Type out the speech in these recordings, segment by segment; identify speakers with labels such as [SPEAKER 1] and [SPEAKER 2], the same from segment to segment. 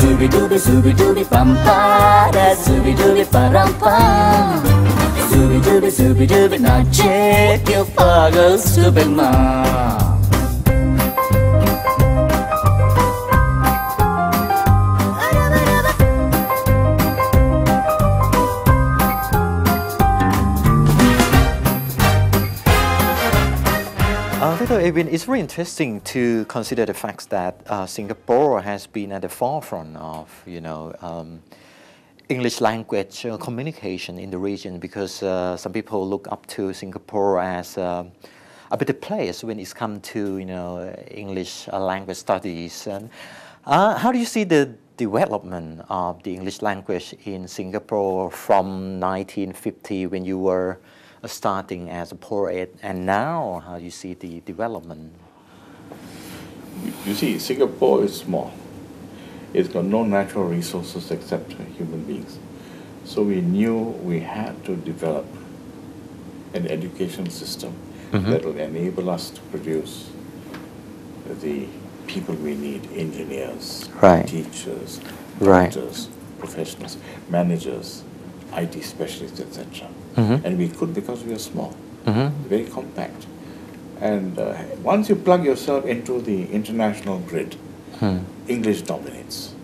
[SPEAKER 1] Zooby-dooby, zooby-dooby-bum-ba, da zooby-dooby-ba-dum-bum. Zooby-dooby, zooby-dooby, now check your father's stupid mom.
[SPEAKER 2] Dr. Edwin, it's very interesting to consider the fact that Singapore has been at the forefront of, English language communication in the region, because some people look up to Singapore as a better place when it's come to, English language studies. And how do you see the development of the English language in Singapore from 1950 when you were starting as a poet, and now how do you see the development?
[SPEAKER 3] You see, Singapore is small. It's got no natural resources except human beings. So we knew we had to develop an education system that will enable us to produce the people we need: engineers, teachers, doctors, professionals, managers, IT specialists, etc. And we could because we are small, very compact. And once you plug yourself into the international grid, English dominates.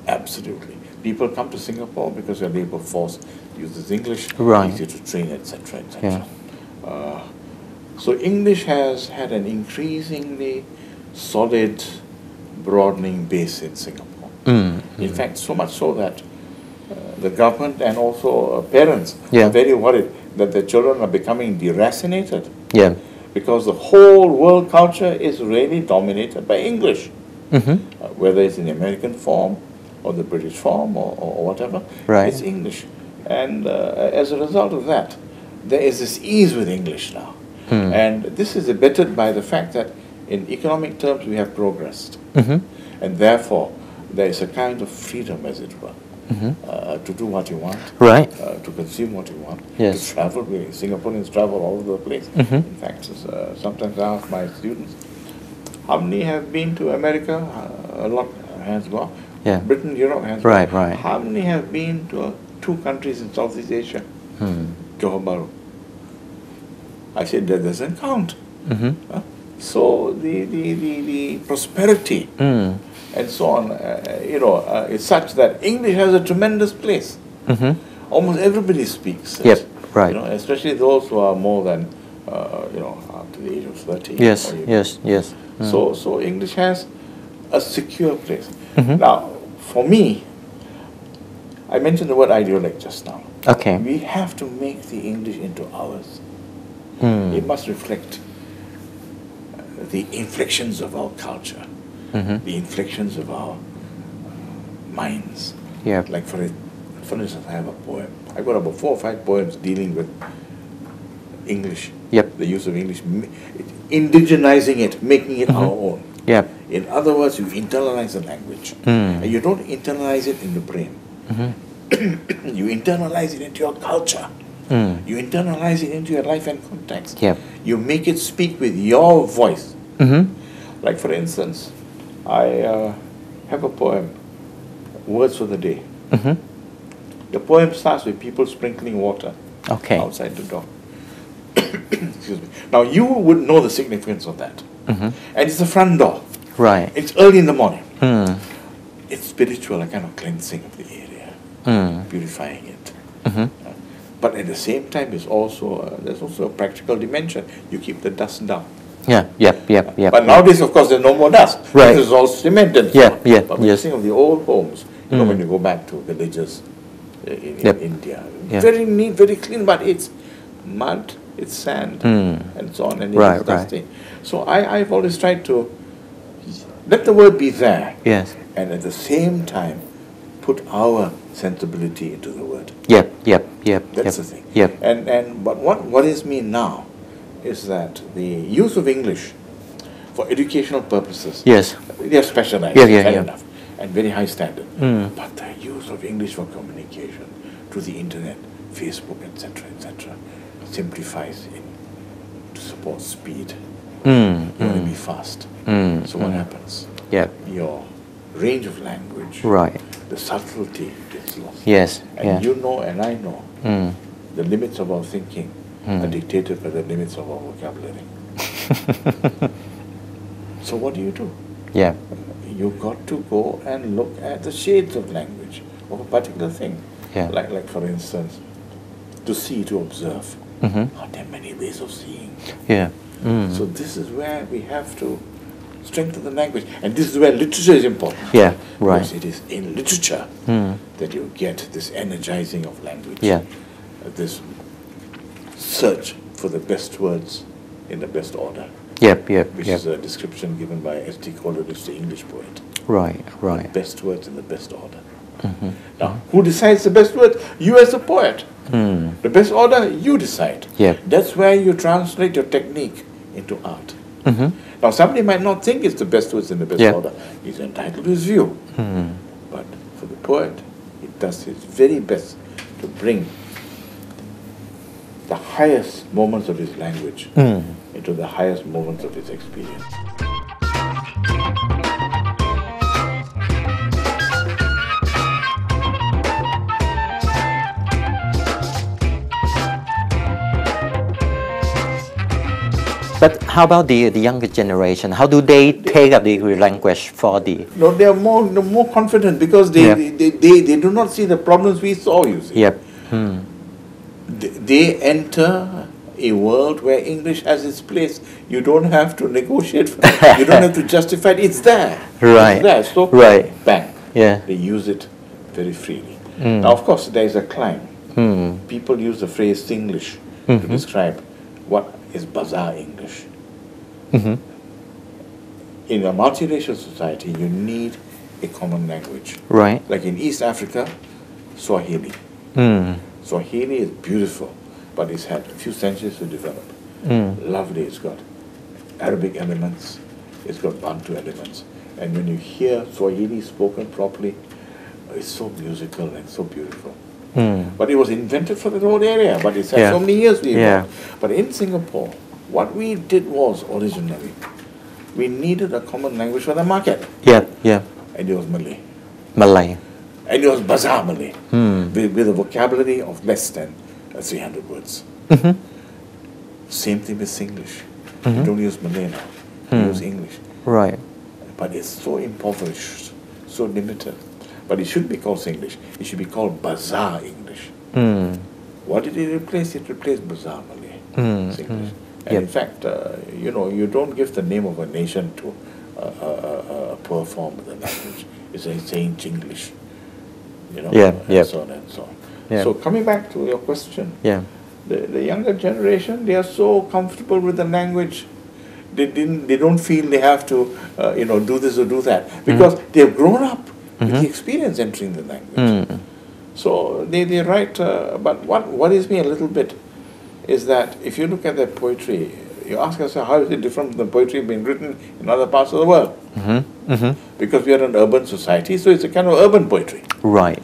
[SPEAKER 3] Absolutely. People come to Singapore because your labor force uses English, easy to train, etc., etc. So English has had an increasingly solid, broadening base in Singapore. In fact, so much so that the government and also parents are very worried that their children are becoming deracinated. Because the whole world culture is really dominated by English. Whether it's in the American form or the British form or whatever, it's English. And as a result of that, there is this ease with English now. And this is abetted by the fact that in economic terms we have progressed. And therefore there is a kind of freedom, as it were. To do what you want, to consume what you want, to travel. Singaporeans travel all over the place. In fact, sometimes I ask my students, how many have been to America? A lot, hands go up. Britain, Europe, hands go up. How many have been to 2 countries in Southeast Asia? Johor Bahru. I said that doesn't count. So the prosperity and so on, is such that English has a tremendous place. Almost everybody speaks it. Especially those who are more than, up to the age of 30. So English has a secure place. Now, for me, I mentioned the word ideolect just now. We have to make the English into ours. It must reflect the inflections of our culture. The inflections of our minds. Like for instance, I have a poem. I've got about 4 or 5 poems dealing with English, the use of English, indigenizing it, making it our own. In other words, you internalize the language. And you don't internalize it in the brain. You internalize it into your culture. You internalize it into your life and context. You make it speak with your voice. Like for instance, I have a poem, Words for the Day. The poem starts with people sprinkling water outside the door. Excuse me. Now you would know the significance of that. And it's the front door. It's early in the morning. It's spiritual, a kind of cleansing of the area, purifying it. But at the same time, there's also a practical dimension. You keep the dust down. But nowadays, of course, there's no more dust. This is all cemented. But when you think of the old homes, when you go back to villages in India, very neat, very clean, but it's mud, it's sand, and so on, and it's dusty. So I've always tried to let the word be there, and at the same time put our sensibility into the word. That's the thing. But what worries me now is that the use of English for educational purposes, they are specialized, fair enough, and very high standard. But the use of English for communication through the internet, Facebook, etc., simplifies it to support speed. You want to be fast. So what happens? Your range of language,
[SPEAKER 2] Right.
[SPEAKER 3] the subtlety gets lost.
[SPEAKER 2] Yes.
[SPEAKER 3] And
[SPEAKER 2] Yeah.
[SPEAKER 3] you know and I know the limits of our thinking are dictated by the limits of our vocabulary. So what do?
[SPEAKER 2] Yeah.
[SPEAKER 3] You've got to go and look at the shades of language of a particular thing.
[SPEAKER 2] Yeah.
[SPEAKER 3] Like for instance, to see, to observe.
[SPEAKER 2] Mm-hmm.
[SPEAKER 3] Oh, there are many ways of seeing.
[SPEAKER 2] Yeah.
[SPEAKER 3] So this is where we have to strengthen the language. And this is where literature is important.
[SPEAKER 2] Yeah. Right.
[SPEAKER 3] Because it is in literature that you get this energizing of language.
[SPEAKER 2] Yeah.
[SPEAKER 3] This search for the best words in the best order.
[SPEAKER 2] Yep.
[SPEAKER 3] Which is a description given by S.T. Coleridge, the English poet.
[SPEAKER 2] Right.
[SPEAKER 3] The
[SPEAKER 2] Right.
[SPEAKER 3] best words in the best order. Now, who decides the best words? You as a poet. The best order, you decide.
[SPEAKER 2] Yep.
[SPEAKER 3] That's where you translate your technique into art. Now, somebody might not think it's the best words in the best order. He's entitled to his view. But for the poet, he does his very best to bring the highest moments of his language into the highest moments of his experience.
[SPEAKER 2] But how about the younger generation? How do they take up the language for the...
[SPEAKER 3] No, they are more confident because they do not see the problems we saw, you see.
[SPEAKER 2] Yep.
[SPEAKER 3] They enter a world where English has its place. You don't have to negotiate for it. You don't have to justify it. It's there.
[SPEAKER 2] Right.
[SPEAKER 3] It's there. So, bang.
[SPEAKER 2] Yeah.
[SPEAKER 3] They use it very freely. Now, of course, there is a climb. People use the phrase Singlish to describe what is bazaar English. In a multiracial society, you need a common language.
[SPEAKER 2] Right.
[SPEAKER 3] Like in East Africa, Swahili. Swahili is beautiful, but it's had a few centuries to develop. Lovely, it's got Arabic elements, it's got Bantu elements. And when you hear Swahili spoken properly, it's so musical and so beautiful. But it was invented for the whole area, but it's had so many years to evolve. But in Singapore, what we did was originally, we needed a common language for the market.
[SPEAKER 2] Yeah. Yeah.
[SPEAKER 3] And it was Malay.
[SPEAKER 2] Malay.
[SPEAKER 3] And it was Bazaar Malay, with a vocabulary of less than 300 words. Same thing with Singlish. You don't use Malay now, you use English.
[SPEAKER 2] Right.
[SPEAKER 3] But it's so impoverished, so limited. But it shouldn't be called Singlish, it should be called Bazaar English. What did it replace? It replaced Bazaar Malay, Singlish. And in fact, you don't give the name of a nation to a poor form of the language. It's saying Chinglish. And so on and so on.
[SPEAKER 2] Yeah.
[SPEAKER 3] So coming back to your question,
[SPEAKER 2] Yeah.
[SPEAKER 3] the younger generation, they are so comfortable with the language. They don't feel they have to do this or do that because they've grown up with the experience entering the language. So they write. But what worries me a little bit is that if you look at their poetry, you ask yourself, how is it different from the poetry being written in other parts of the world? Because we are an urban society, so it's a kind of urban poetry.
[SPEAKER 2] Right.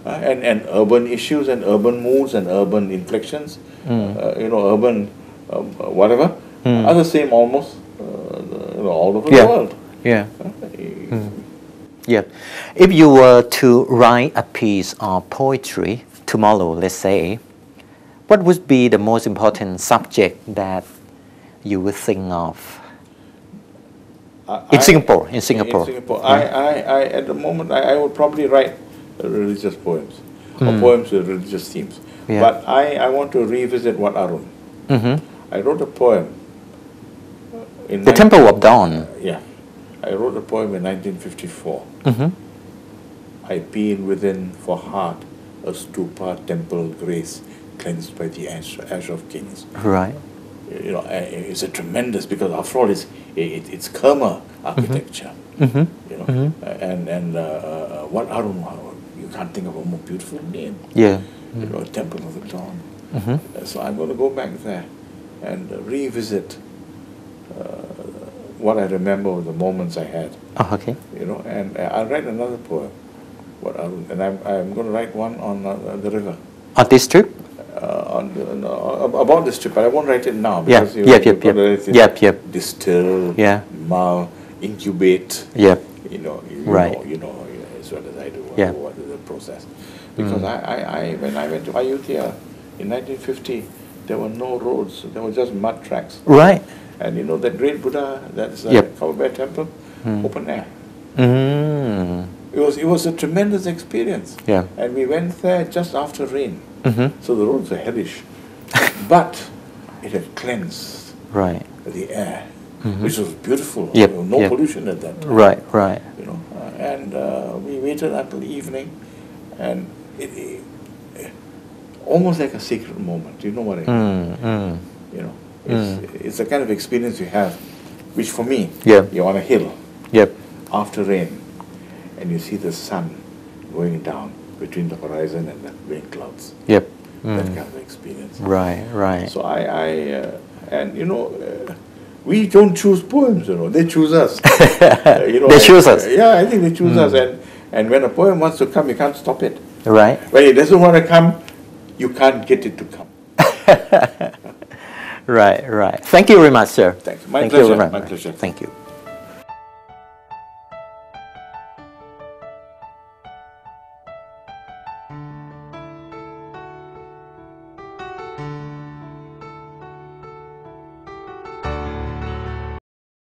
[SPEAKER 3] And urban issues and urban moods and urban inflections, urban whatever, are the same almost all over the world.
[SPEAKER 2] Yeah. Yeah. If you were to write a piece of poetry tomorrow, let's say, what would be the most important subject that you would think of? In Singapore.
[SPEAKER 3] I at the moment, I would probably write religious poems or poems with religious themes.
[SPEAKER 2] Yeah.
[SPEAKER 3] But I want to revisit Wat Arun. I wrote a poem.
[SPEAKER 2] The Temple of Dawn.
[SPEAKER 3] Yeah. I wrote a poem in 1954. I been within for heart a stupa temple grace cleansed by the ash of kings.
[SPEAKER 2] Right.
[SPEAKER 3] It's a tremendous, because after all, it's Kerma architecture. And Wat Arun, you can't think of a more beautiful name.
[SPEAKER 2] Yeah.
[SPEAKER 3] Temple of the Dawn. So I'm going to go back there and revisit what I remember of the moments I had.
[SPEAKER 2] Oh, okay.
[SPEAKER 3] And I'll write another poem. And I'm going to write one on the river.
[SPEAKER 2] On this trip?
[SPEAKER 3] About this trip, but I won't write it now because
[SPEAKER 2] Yep.
[SPEAKER 3] distill, incubate, You know,
[SPEAKER 2] Right.
[SPEAKER 3] you know as well as I do
[SPEAKER 2] Yeah.
[SPEAKER 3] what is the process. Because when I went to Ayutthaya in 1950, there were no roads. There were just mud tracks.
[SPEAKER 2] Right.
[SPEAKER 3] And you know that great Buddha, that's the
[SPEAKER 2] Yep.
[SPEAKER 3] Kaaba temple, open air.
[SPEAKER 2] Mm.
[SPEAKER 3] It was a tremendous experience.
[SPEAKER 2] Yeah.
[SPEAKER 3] And we went there just after rain.
[SPEAKER 2] Mm-hmm.
[SPEAKER 3] So the roads were hellish. But it had cleansed
[SPEAKER 2] Right.
[SPEAKER 3] the air, which was beautiful.
[SPEAKER 2] Yep,
[SPEAKER 3] There was no
[SPEAKER 2] yep.
[SPEAKER 3] pollution at that time.
[SPEAKER 2] Right, right.
[SPEAKER 3] You know, and we waited until evening, and it almost like a sacred moment. You know what I mean? You know, it's the kind of experience you have, which for me,
[SPEAKER 2] Yep.
[SPEAKER 3] you're on a hill
[SPEAKER 2] Yep.
[SPEAKER 3] after rain, and you see the sun going down between the horizon and the rain clouds.
[SPEAKER 2] Yep.
[SPEAKER 3] That kind of experience.
[SPEAKER 2] Right, right.
[SPEAKER 3] So and you know, we don't choose poems. You know, they choose us. You know,
[SPEAKER 2] They choose us.
[SPEAKER 3] Yeah, I think they choose us. And when a poem wants to come, you can't stop it.
[SPEAKER 2] Right.
[SPEAKER 3] When it doesn't want to come, you can't get it to come.
[SPEAKER 2] Right, right. Thank you very much, sir.
[SPEAKER 3] Thanks. My
[SPEAKER 2] Thank
[SPEAKER 3] pleasure.
[SPEAKER 2] You very much.
[SPEAKER 3] My pleasure.
[SPEAKER 2] Thank you.